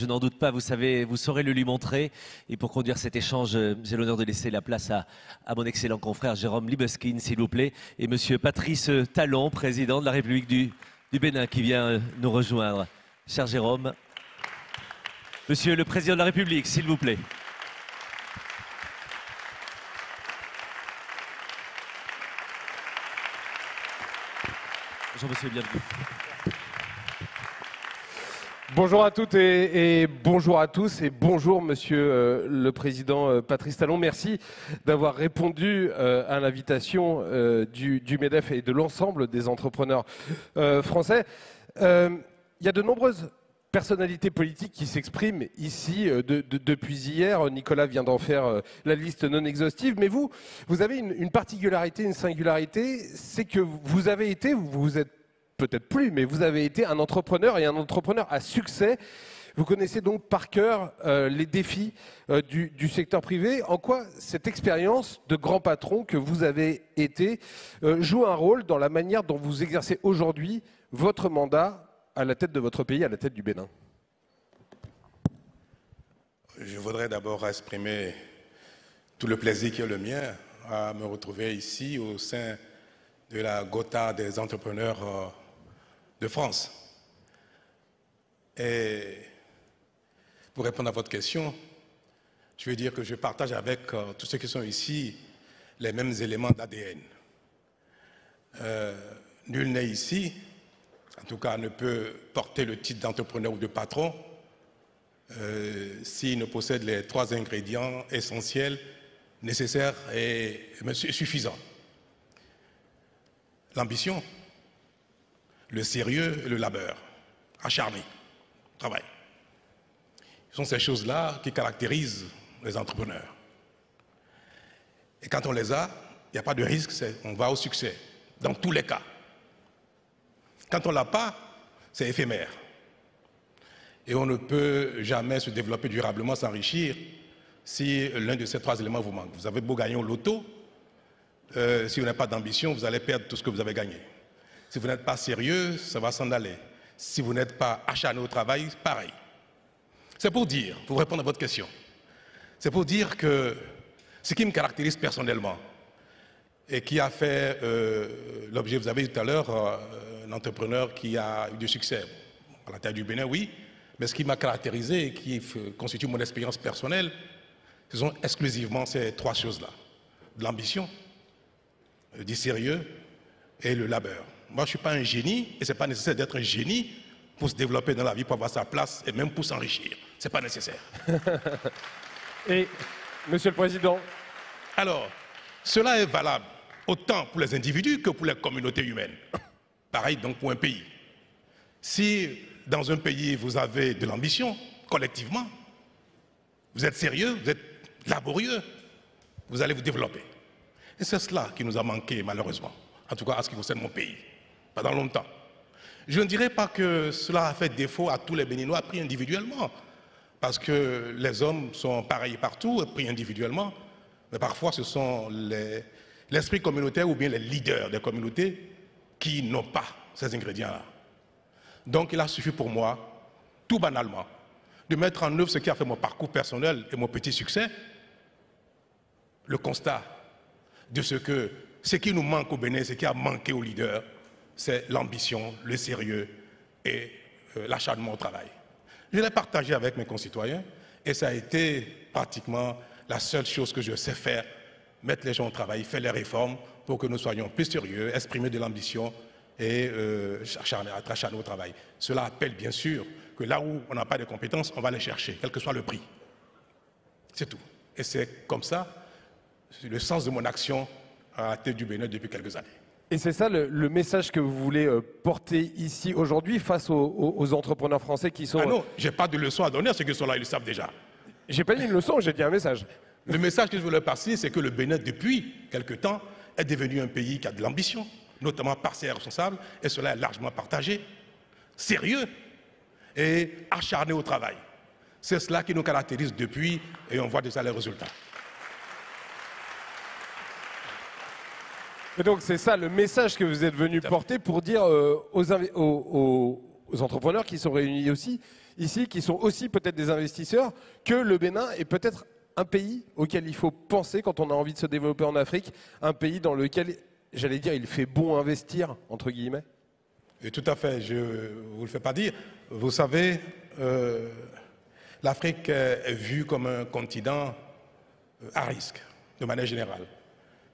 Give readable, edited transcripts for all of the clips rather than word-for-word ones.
Je n'en doute pas, vous savez, vous saurez le lui montrer. Et pour conduire cet échange, j'ai l'honneur de laisser la place à mon excellent confrère Jérôme Libeskine, s'il vous plaît, et monsieur Patrice Talon, président de la République du Bénin, qui vient nous rejoindre. Cher Jérôme, monsieur le président de la République, s'il vous plaît. Bonjour monsieur, bienvenue. Bonjour à toutes et bonjour à tous et bonjour Monsieur le Président Patrice Talon. Merci d'avoir répondu à l'invitation du MEDEF et de l'ensemble des entrepreneurs français. Il y a de nombreuses personnalités politiques qui s'expriment ici depuis hier. Nicolas vient d'en faire la liste non exhaustive. Mais vous avez une particularité, une singularité, c'est que vous avez été, vous êtes peut-être plus, mais vous avez été un entrepreneur et un entrepreneur à succès. Vous connaissez donc par cœur les défis du secteur privé. En quoi cette expérience de grand patron que vous avez été joue un rôle dans la manière dont vous exercez aujourd'hui votre mandat à la tête de votre pays, à la tête du Bénin? Je voudrais d'abord exprimer tout le plaisir qui est le mien à me retrouver ici au sein de la Gotha des entrepreneurs de France. Et pour répondre à votre question, je veux dire que je partage avec tous ceux qui sont ici les mêmes éléments d'ADN. Nul n'est ici, en tout cas ne peut porter le titre d'entrepreneur ou de patron s'il ne possède les 3 ingrédients essentiels, nécessaires et suffisants. L'ambition, le sérieux et le labeur, acharné, travail. Ce sont ces choses-là qui caractérisent les entrepreneurs. Et quand on les a, il n'y a pas de risque, on va au succès, dans tous les cas. Quand on ne l'a pas, c'est éphémère. Et on ne peut jamais se développer durablement, s'enrichir, si l'un de ces 3 éléments vous manque. Vous avez beau gagner au loto, si vous n'avez pas d'ambition, vous allez perdre tout ce que vous avez gagné. Si vous n'êtes pas sérieux, ça va s'en aller. Si vous n'êtes pas acharné au travail, pareil. C'est pour dire, pour répondre à votre question, c'est pour dire que ce qui me caractérise personnellement et qui a fait l'objet, vous avez dit tout à l'heure, un entrepreneur qui a eu du succès à la tête du Bénin, oui, mais ce qui m'a caractérisé et qui constitue mon expérience personnelle, ce sont exclusivement ces 3 choses-là. De l'ambition, du sérieux et le labeur. Moi, je ne suis pas un génie et ce n'est pas nécessaire d'être un génie pour se développer dans la vie, pour avoir sa place et même pour s'enrichir. Ce n'est pas nécessaire. Et, Monsieur le Président? Alors, cela est valable autant pour les individus que pour les communautés humaines. Pareil donc pour un pays. Si dans un pays vous avez de l'ambition, collectivement, vous êtes sérieux, vous êtes laborieux, vous allez vous développer. Et c'est cela qui nous a manqué malheureusement, en tout cas à ce qui concerne mon pays, pendant longtemps. Je ne dirais pas que cela a fait défaut à tous les Béninois pris individuellement, parce que les hommes sont pareils partout, pris individuellement, mais parfois ce sont l'esprit communautaire ou bien les leaders des communautés qui n'ont pas ces ingrédients-là. Donc il a suffi pour moi, tout banalement, de mettre en œuvre ce qui a fait mon parcours personnel et mon petit succès, le constat de ce qui nous manque au Bénin, ce qui a manqué aux leaders, c'est l'ambition, le sérieux et l'acharnement au travail. Je l'ai partagé avec mes concitoyens et ça a été pratiquement la seule chose que je sais faire, mettre les gens au travail, faire les réformes pour que nous soyons plus sérieux, exprimer de l'ambition et être acharnés au travail. Cela appelle bien sûr que là où on n'a pas de compétences, on va les chercher, quel que soit le prix. C'est tout. Et c'est comme ça, c'est le sens de mon action à la tête du Bénin depuis quelques années. Et c'est ça le message que vous voulez porter ici aujourd'hui face aux entrepreneurs français qui sont... Ah non, je n'ai pas de leçon à donner à ceux qui sont là, ils le savent déjà. J'ai pas dit une leçon, j'ai dit un message. Le message que je voulais passer, c'est que le Bénin, depuis quelque temps, est devenu un pays qui a de l'ambition, notamment par ses responsables, et cela est largement partagé, sérieux et acharné au travail. C'est cela qui nous caractérise depuis, et on voit déjà les résultats. Et donc c'est ça le message que vous êtes venu porter pour dire aux aux entrepreneurs qui sont réunis aussi ici, qui sont aussi peut-être des investisseurs, que le Bénin est peut-être un pays auquel il faut penser quand on a envie de se développer en Afrique, un pays dans lequel, j'allais dire, il fait bon investir, entre guillemets? Et tout à fait, je ne vous le fais pas dire. Vous savez, l'Afrique est vue comme un continent à risque, de manière générale.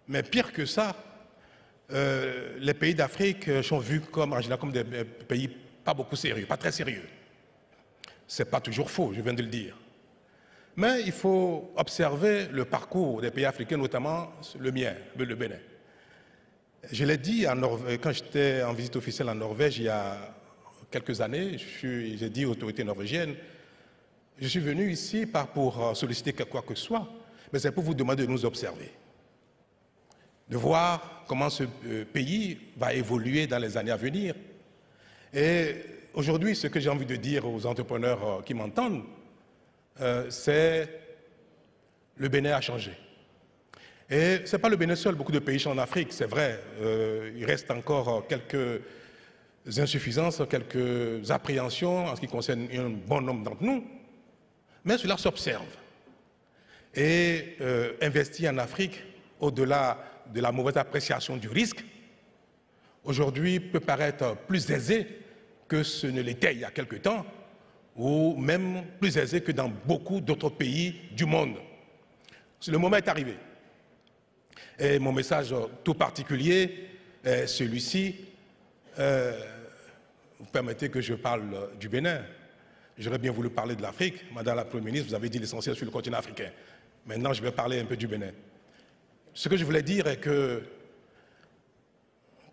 Mais pire que ça, les pays d'Afrique sont vus comme, en général, comme des pays pas beaucoup sérieux, pas très sérieux. Ce n'est pas toujours faux, je viens de le dire. Mais il faut observer le parcours des pays africains, notamment le mien, le Bénin. Je l'ai dit quand j'étais en visite officielle en Norvège il y a quelques années, j'ai dit aux autorités norvégiennes, je suis venu ici pas pour solliciter quoi que ce soit, mais c'est pour vous demander de nous observer, de voir comment ce pays va évoluer dans les années à venir. Et aujourd'hui, ce que j'ai envie de dire aux entrepreneurs qui m'entendent, c'est le Bénin a changé. Et ce n'est pas le Bénin seul, beaucoup de pays sont en Afrique, c'est vrai. Il reste encore quelques insuffisances, quelques appréhensions en ce qui concerne un bon nombre d'entre nous, mais cela s'observe. Et investir en Afrique, au-delà de la mauvaise appréciation du risque, aujourd'hui peut paraître plus aisé que ce ne l'était il y a quelque temps, ou même plus aisé que dans beaucoup d'autres pays du monde. Le moment est arrivé. Et mon message tout particulier est celui-ci. Vous permettez que je parle du Bénin. J'aurais bien voulu parler de l'Afrique. Madame la Première ministre, vous avez dit l'essentiel sur le continent africain. Maintenant, je vais parler un peu du Bénin. Ce que je voulais dire est que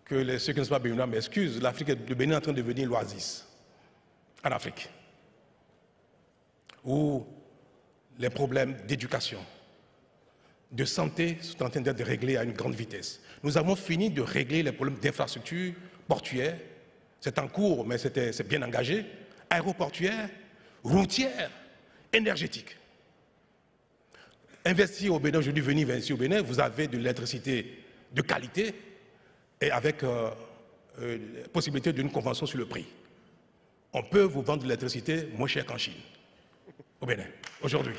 ceux qui ne sont pas béninois m'excusent, le Bénin est en train de devenir l'oasis en Afrique, où les problèmes d'éducation, de santé sont en train d'être réglés à une grande vitesse. Nous avons fini de régler les problèmes d'infrastructures portuaires, c'est en cours, mais c'est bien engagé, aéroportuaires, routières, énergétiques. Investir au Bénin, aujourd'hui, venir investir au Bénin, vous avez de l'électricité de qualité et avec possibilité d'une convention sur le prix. On peut vous vendre de l'électricité moins cher qu'en Chine, au Bénin, aujourd'hui.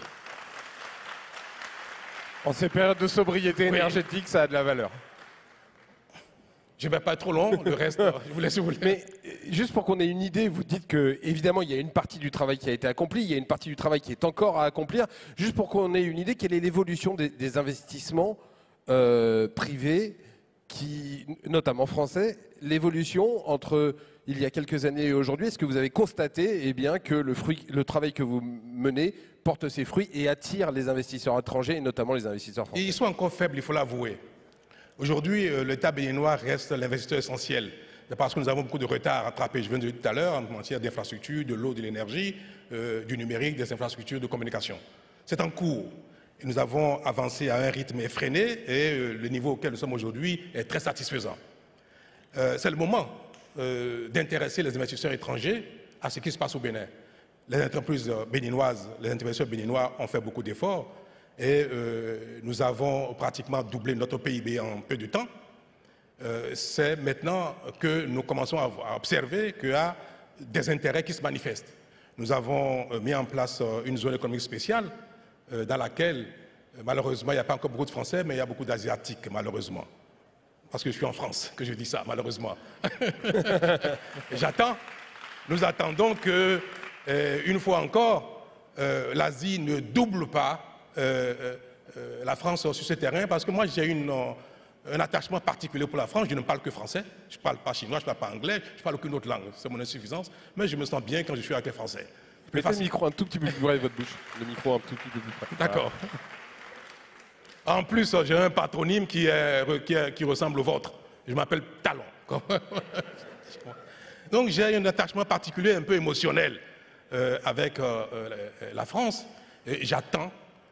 En ces périodes de sobriété énergétique, ça a de la valeur. Je ne vais pas être trop long, le reste, je vous laisse. Mais juste pour qu'on ait une idée, vous dites que évidemment il y a une partie du travail qui a été accompli, il y a une partie du travail qui est encore à accomplir. Juste pour qu'on ait une idée, quelle est l'évolution des investissements privés, notamment français, l'évolution entre il y a quelques années et aujourd'hui? Est-ce que vous avez constaté que le travail que vous menez porte ses fruits et attire les investisseurs étrangers et notamment les investisseurs français? Ils sont encore faibles, il faut l'avouer. Aujourd'hui, l'État béninois reste l'investisseur essentiel, parce que nous avons beaucoup de retard à rattraper. Je viens de le dire tout à l'heure, en matière d'infrastructures, de l'eau, de l'énergie, du numérique, des infrastructures de communication. C'est en cours. Et nous avons avancé à un rythme effréné et le niveau auquel nous sommes aujourd'hui est très satisfaisant. C'est le moment d'intéresser les investisseurs étrangers à ce qui se passe au Bénin. Les entreprises béninoises, les investisseurs béninois ont fait beaucoup d'efforts et nous avons pratiquement doublé notre PIB en peu de temps. C'est maintenant que nous commençons à observer qu'il y a des intérêts qui se manifestent. Nous avons mis en place une zone économique spéciale dans laquelle, malheureusement, il n'y a pas encore beaucoup de Français, mais il y a beaucoup d'Asiatiques, malheureusement. Parce que je suis en France que je dis ça, malheureusement. Nous attendons que, une fois encore, l'Asie ne double pas la France sur ce terrain, parce que moi j'ai un attachement particulier pour la France. Je ne parle que français, je ne parle pas chinois, je ne parle pas anglais, je ne parle aucune autre langue, c'est mon insuffisance, mais je me sens bien quand je suis avec les Français. Mettez le micro un tout petit peu plus près de votre bouche. Le micro un tout petit peu plus près. D'accord. En plus, j'ai un patronyme qui ressemble au vôtre. Je m'appelle Talon. Donc j'ai un attachement particulier, un peu émotionnel avec la France. Et j'attends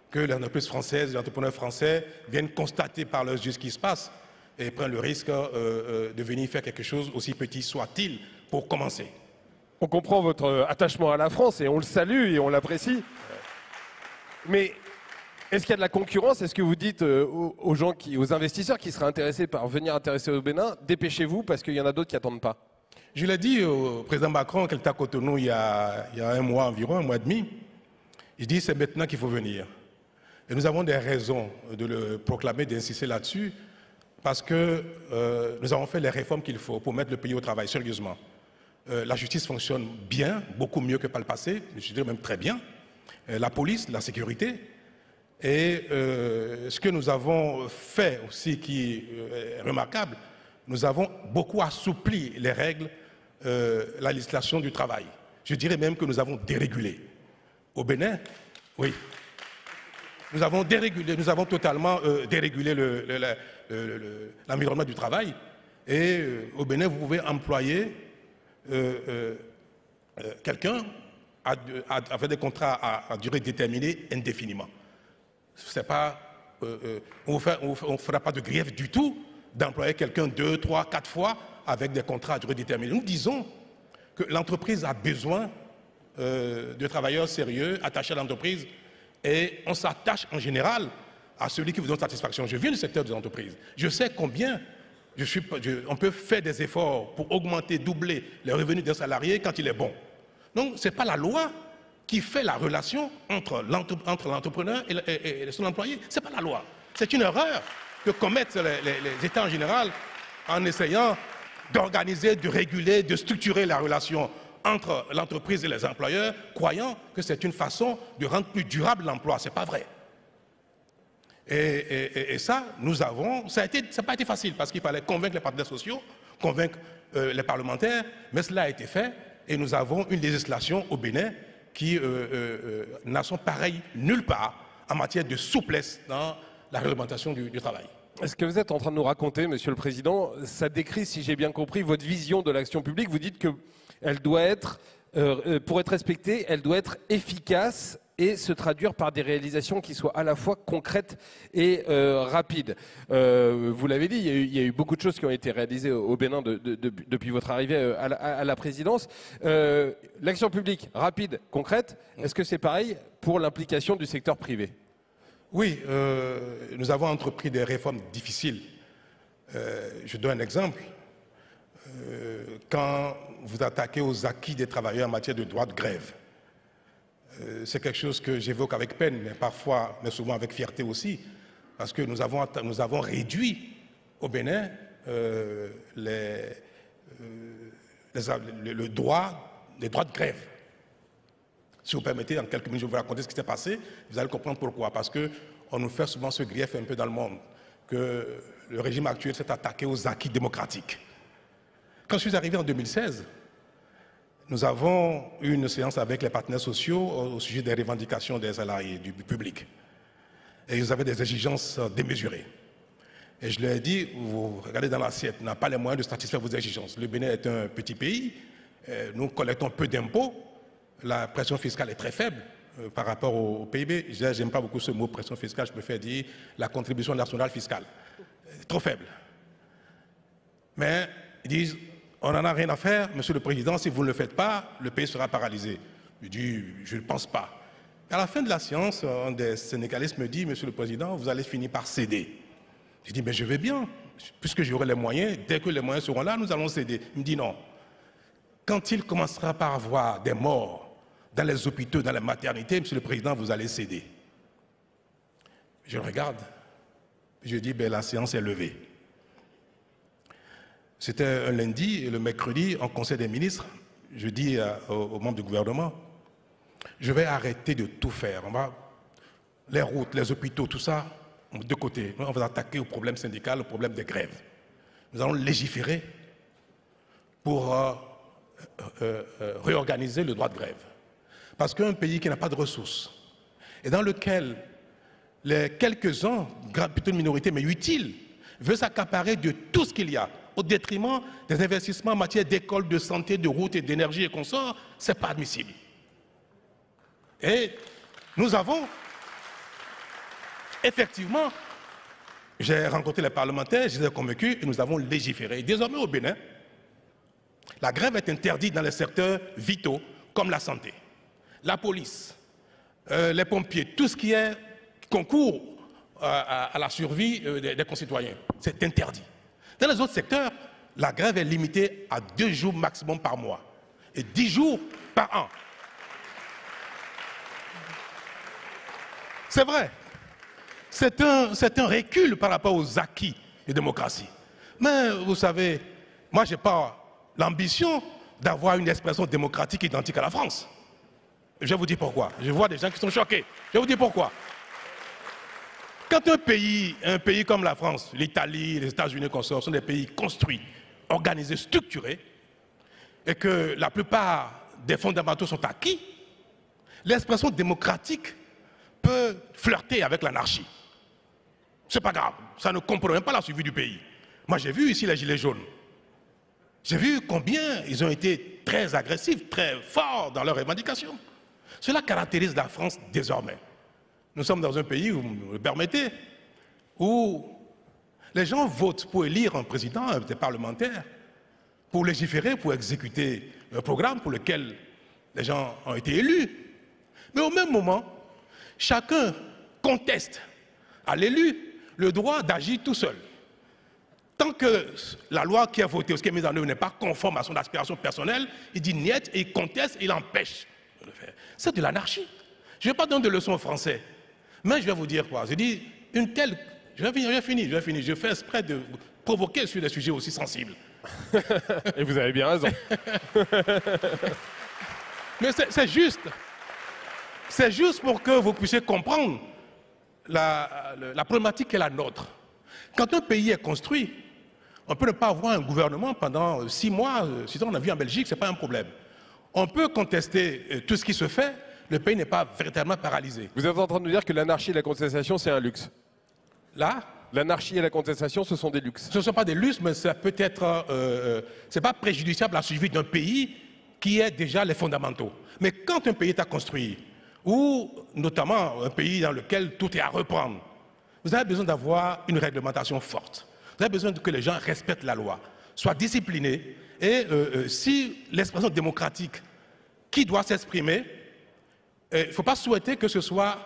que les entreprises françaises, les entrepreneurs français viennent constater par leurs yeux ce qui se passe et prennent le risque de venir faire quelque chose, aussi petit soit-il, pour commencer. On comprend votre attachement à la France et on le salue et on l'apprécie. Mais est-ce qu'il y a de la concurrence? Est-ce que vous dites aux investisseurs qui seraient intéressés par venir intéresser au Bénin, dépêchez-vous parce qu'il y en a d'autres qui n'attendent pas? Je l'ai dit au président Macron qui était à Cotonou il y a un mois environ, un mois et demi. Il dit c'est maintenant qu'il faut venir. Et nous avons des raisons de le proclamer, d'insister là-dessus, parce que nous avons fait les réformes qu'il faut pour mettre le pays au travail, sérieusement. La justice fonctionne bien, beaucoup mieux que par le passé, je dirais même très bien. La police, la sécurité. Et ce que nous avons fait aussi qui est remarquable, nous avons beaucoup assoupli les règles, la législation du travail. Je dirais même que nous avons dérégulé. Au Bénin, oui. Nous avons dérégulé, nous avons totalement dérégulé l'environnement du travail. Et au Bénin, vous pouvez employer quelqu'un avec des contrats à durée déterminée indéfiniment. C'est pas, on ne fera pas de grief du tout d'employer quelqu'un 2, 3, 4 fois avec des contrats à durée déterminée. Nous disons que l'entreprise a besoin de travailleurs sérieux, attachés à l'entreprise, et on s'attache en général à celui qui vous donne satisfaction. Je viens du secteur des entreprises. Je sais combien on peut faire des efforts pour augmenter, doubler les revenus d'un salarié quand il est bon. Donc, ce n'est pas la loi qui fait la relation entre l'entrepreneur et son employé. Ce n'est pas la loi. C'est une erreur que commettent les États en général en essayant d'organiser, de réguler, de structurer la relation entre l'entreprise et les employeurs, croyant que c'est une façon de rendre plus durable l'emploi. Ce n'est pas vrai. Et ça, ça n'a pas été facile parce qu'il fallait convaincre les partenaires sociaux, convaincre les parlementaires, mais cela a été fait et nous avons une législation au Bénin qui n'a son pareil nulle part en matière de souplesse dans la réglementation du travail. Ce que vous êtes en train de nous raconter, Monsieur le Président, ça décrit, si j'ai bien compris, votre vision de l'action publique. Vous dites qu'elle doit être, pour être respectée, elle doit être efficace et se traduire par des réalisations qui soient à la fois concrètes et rapides. Vous l'avez dit, il y a eu beaucoup de choses qui ont été réalisées au Bénin depuis votre arrivée à la présidence. L'action publique rapide, concrète, est-ce que c'est pareil pour l'implication du secteur privé ? Oui, nous avons entrepris des réformes difficiles. Je donne un exemple. Quand vous attaquez aux acquis des travailleurs en matière de droit de grève, c'est quelque chose que j'évoque avec peine, mais souvent avec fierté aussi, parce que nous avons réduit au Bénin les droits de grève. Si vous permettez, en quelques minutes, je vais vous raconter ce qui s'est passé. Vous allez comprendre pourquoi. Parce qu'on nous fait souvent ce grief un peu dans le monde, que le régime actuel s'est attaqué aux acquis démocratiques. Quand je suis arrivé en 2016, nous avons eu une séance avec les partenaires sociaux au sujet des revendications des salariés du public. Et ils avaient des exigences démesurées. Et je leur ai dit, vous regardez dans l'assiette, n'a pas les moyens de satisfaire vos exigences. Le Bénin est un petit pays, nous collectons peu d'impôts, la pression fiscale est très faible par rapport au PIB. Je n'aime pas beaucoup ce mot pression fiscale, je préfère dire la contribution nationale fiscale. Trop faible. Mais ils disent, on n'en a rien à faire, Monsieur le Président, si vous ne le faites pas, le pays sera paralysé. Je dis, je ne pense pas. À la fin de la séance, un des syndicalistes me dit, Monsieur le Président, vous allez finir par céder. Je dis, mais je vais bien, puisque j'aurai les moyens, dès que les moyens seront là, nous allons céder. Il me dit non. Quand il commencera par avoir des morts dans les hôpitaux, dans les maternités, Monsieur le Président, vous allez céder. Je le regarde, je dis, ben, la séance est levée. C'était un lundi, et le mercredi, en Conseil des ministres, je dis aux membres du gouvernement, je vais arrêter de tout faire. Les routes, les hôpitaux, tout ça, de côté. On va attaquer au problème syndical, au problème des grèves. Nous allons légiférer pour réorganiser le droit de grève. Parce qu'un pays qui n'a pas de ressources, et dans lequel les quelques-uns, plutôt une minorité, mais utile, veut s'accaparer de tout ce qu'il y a, au détriment des investissements en matière d'école, de santé, de route et d'énergie et consorts, ce n'est pas admissible. Et nous avons, effectivement, j'ai rencontré les parlementaires, je les ai convaincus et nous avons légiféré. Et désormais au Bénin, la grève est interdite dans les secteurs vitaux comme la santé, la police, les pompiers, tout ce qui concourt à la survie des concitoyens. C'est interdit. Dans les autres secteurs, la grève est limitée à 2 jours maximum par mois et 10 jours par an. C'est vrai. C'est un recul par rapport aux acquis de démocratie. Mais vous savez, moi, je n'ai pas l'ambition d'avoir une expression démocratique identique à la France. Je vais vous dire pourquoi. Je vois des gens qui sont choqués. Je vais vous dire pourquoi. Quand un pays comme la France, l'Italie, les États-Unis consorts sont des pays construits, organisés, structurés, et que la plupart des fondamentaux sont acquis, l'expression démocratique peut flirter avec l'anarchie. C'est pas grave, ça ne compromet pas la survie du pays. Moi, j'ai vu ici les Gilets jaunes. J'ai vu combien ils ont été très agressifs, très forts dans leurs revendications. Cela caractérise la France désormais. Nous sommes dans un pays, vous me le permettez, où les gens votent pour élire un président, des parlementaires, pour légiférer, pour exécuter un programme pour lequel les gens ont été élus. Mais au même moment, chacun conteste à l'élu le droit d'agir tout seul. Tant que la loi qui est votée ou ce qui est mise en œuvre n'est pas conforme à son aspiration personnelle, il dit niet et il conteste et il empêche de le faire. C'est de l'anarchie. Je ne vais pas donner de leçons aux Français, mais je vais vous dire quoi. Je dis une telle. Je vais finir. Je fais exprès de provoquer sur des sujets aussi sensibles. Et vous avez bien raison. Mais c'est juste. C'est juste pour que vous puissiez comprendre la problématique qui est la nôtre. Quand un pays est construit, on peut ne pas avoir un gouvernement pendant 6 mois. Sinon, on a vu en Belgique, ce n'est pas un problème. On peut contester tout ce qui se fait, le pays n'est pas véritablement paralysé. Vous êtes en train de nous dire que l'anarchie et la contestation, c'est un luxe? Là, l'anarchie et la contestation, ce sont des luxes. Ce ne sont pas des luxes, mais ça peut être. C'est pas préjudiciable à la survie d'un pays qui est déjà les fondamentaux. Mais quand un pays est à construire, ou notamment un pays dans lequel tout est à reprendre, vous avez besoin d'avoir une réglementation forte. Vous avez besoin que les gens respectent la loi, soient disciplinés. Et si l'expression démocratique qui doit s'exprimer, il ne faut pas souhaiter que ce soit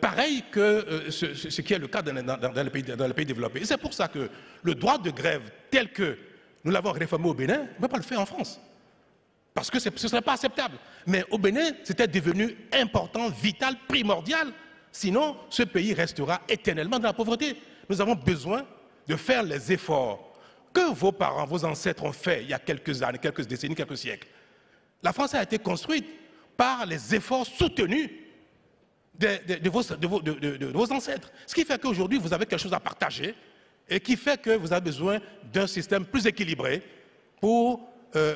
pareil que ce qui est le cas dans les pays développés. Et c'est pour ça que le droit de grève tel que nous l'avons réformé au Bénin, on ne peut pas le faire en France. Parce que ce ne serait pas acceptable. Mais au Bénin, c'était devenu important, vital, primordial. Sinon, ce pays restera éternellement dans la pauvreté. Nous avons besoin de faire les efforts que vos parents, vos ancêtres ont fait il y a quelques années, quelques décennies, quelques siècles. La France a été construite par les efforts soutenus de vos ancêtres. Ce qui fait qu'aujourd'hui, vous avez quelque chose à partager et qui fait que vous avez besoin d'un système plus équilibré pour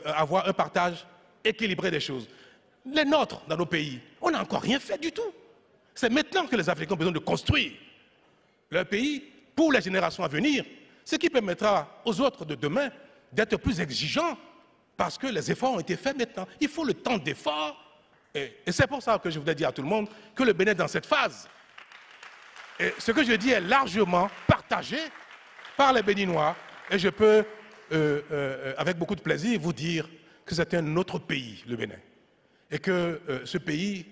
avoir un partage équilibré des choses. Les nôtres, dans nos pays, on n'a encore rien fait du tout. C'est maintenant que les Africains ont besoin de construire leur pays pour les générations à venir, ce qui permettra aux autres de demain d'être plus exigeants parce que les efforts ont été faits maintenant. Il faut le temps d'effort. Et c'est pour ça que je voudrais dire à tout le monde que le Bénin est dans cette phase. Et ce que je dis est largement partagé par les Béninois. Et je peux, avec beaucoup de plaisir, vous dire que c'est un autre pays, le Bénin. Et que ce pays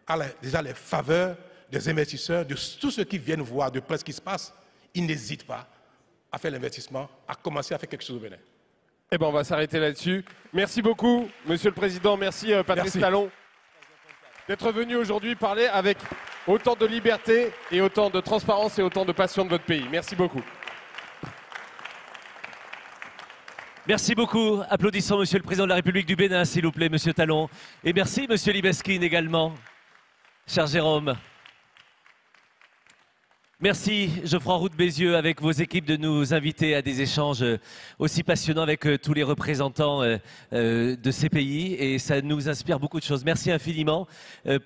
a déjà les faveurs des investisseurs, de tous ceux qui viennent voir de près ce qui se passe. Ils n'hésitent pas à faire l'investissement, à commencer à faire quelque chose au Bénin. Eh bien, on va s'arrêter là-dessus. Merci beaucoup, Monsieur le Président. Merci, Patrice Talon, d'être venu aujourd'hui parler avec autant de liberté et autant de transparence et autant de passion de votre pays. Merci beaucoup. Merci beaucoup. Applaudissons Monsieur le Président de la République du Bénin, s'il vous plaît, Monsieur Talon. Et merci Monsieur Libeskine également, cher Jérôme. Merci Geoffroy Roux de Bézieux avec vos équipes de nous inviter à des échanges aussi passionnants avec tous les représentants de ces pays et ça nous inspire beaucoup de choses. Merci infiniment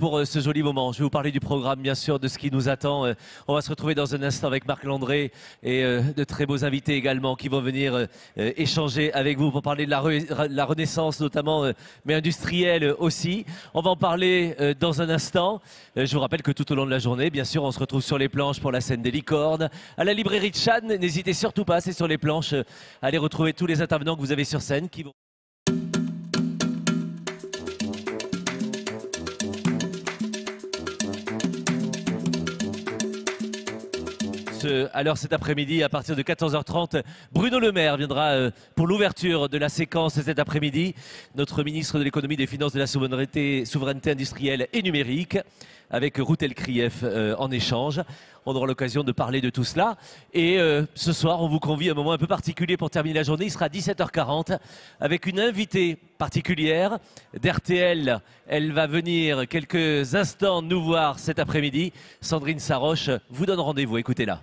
pour ce joli moment. Je vais vous parler du programme bien sûr, de ce qui nous attend. On va se retrouver dans un instant avec Marc Landré et de très beaux invités également qui vont venir échanger avec vous pour parler de la renaissance notamment, mais industrielle aussi. On va en parler dans un instant. Je vous rappelle que tout au long de la journée, bien sûr, on se retrouve sur les planches pour la scène des licornes, à la librairie de Chan. N'hésitez surtout pas, c'est sur les planches. Allez retrouver tous les intervenants que vous avez sur scène qui vont... plus, alors cet après-midi, à partir de 14h30, Bruno Le Maire viendra pour l'ouverture de la séquence cet après-midi. Notre ministre de l'économie, des finances, de la souveraineté industrielle et numérique, avec Ruth Elkrief en échange. On aura l'occasion de parler de tout cela. Et ce soir, on vous convie à un moment un peu particulier pour terminer la journée. Il sera 17h40 avec une invitée particulière d'RTL. Elle va venir quelques instants nous voir cet après-midi. Sandrine Saroche vous donne rendez-vous. Écoutez-la.